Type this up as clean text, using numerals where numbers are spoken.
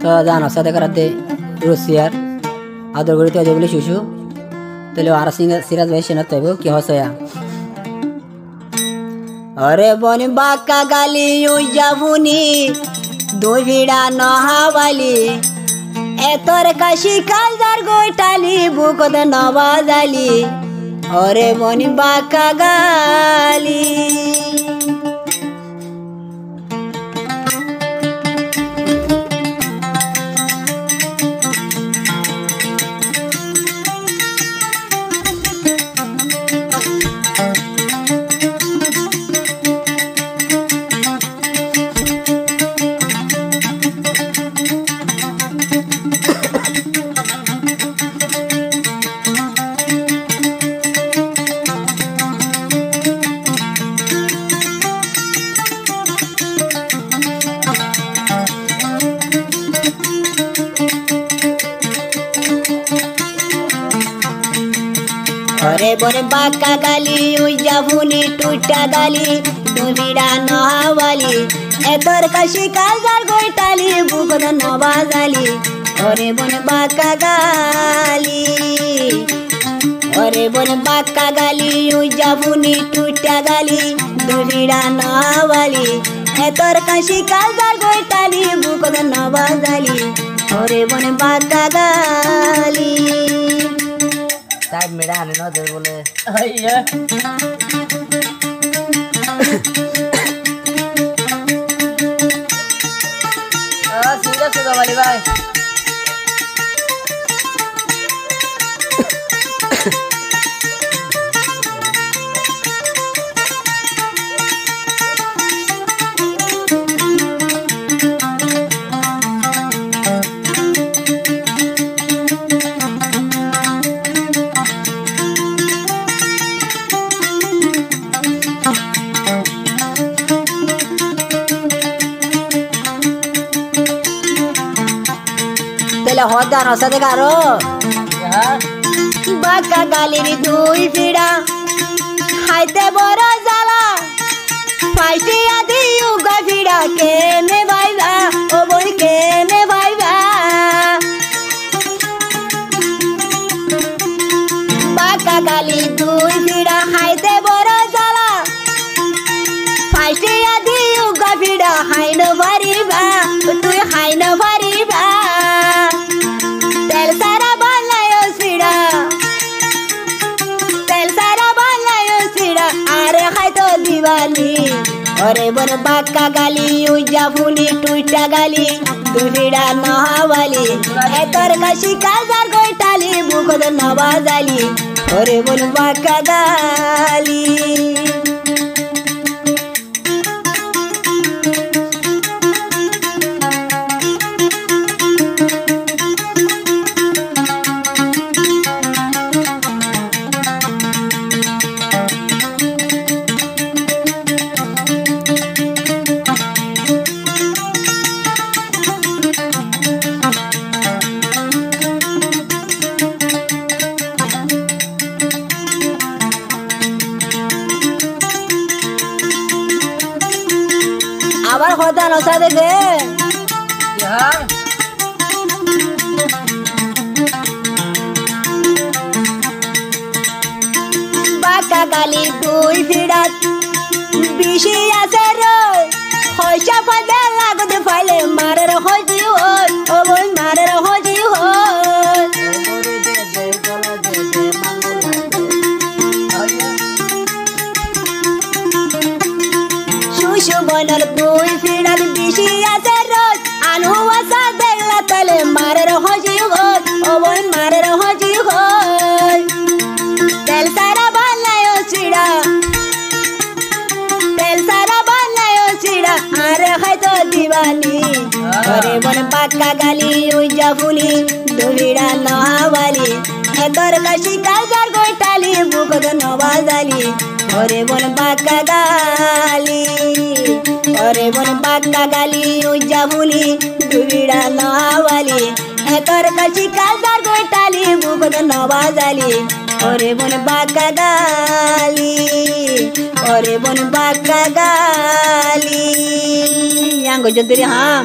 তো জানো সাথে করাতে রুসিয়ার আদর করিতে আজ বলে শুশু তাহলে আর সিরাজ ভাই সেনা তৈব কি হসয়া अरे बन बाका गाली जाबुनी दुभिड़ा नहावाली एतर काशी कालदार गोटाली बुकद नवाजाली अरे बन बाका गाली अरे बोरे बाका गाली जाबुनी टूटा गाली दुभिड़ा नहावाली एतर काशी कालदार गोटाली बुकद नवाजाली अरे बोरे बाका गाली अरे बोरे बाका गाली जाबुनी टूटा गाली दुभिड़ा नहावाली एतर काशी कालदार गोटाली बुकद नवाजाली अरे बोरे बाका गाली साइड में डालने ना दे बोले अय्या सीधा सीधा वाली भाई होदार हसा दे गारो बाका गालिरी दुई फिड़ा हाइते बरो जाला फाइटी आदि उगा फिड़ा के ने भाईबा ओ बोल के ने भाईबा बाका गाली दुई फिड़ा हाइते बरो जाला फाइटी आदि उगा फिड़ा हाइनो भरीबा तू हाइनो भरीबा अरे बोन बाका गाली जाबुनी टूटा गाली दुभिड़ा नहावाली एतर काशी कालदार गोटाली बुकद नवाजाली अरे बोन बाका गाली আবার কথা নসা দেখে বাকা গালি দুই ফিড়াত বিশি আছে রই হইসা ফাইলে লাগতে ফাইলে মারের হইজি হই ও বই মারের হইজি হই শুশু বইনার দুই ফিড়াত বিশি আছে রই আনু আসা দেখলা তালে মারের হইজি হই ও বই মারের হইজি হই তেল সারা বানায়ো চিড়া তেল সারা বানায়ো চিড়া আরে হয়তো দিবালি अरे बोन बाका गाली जाबुनी दुभिड़ा नहावाली एतर काशी कालदार गोटाली बुकद नवाजाली अरे बोन बाका गाली अरे बोन बाका गाली जाबुनी दुभिड़ा नहावाली एतर काशी कालदार गोटाली बुकद नवाजाली अरे बोन बाका गाली अरे बोन बाका गाली यांगो जदरी हाँ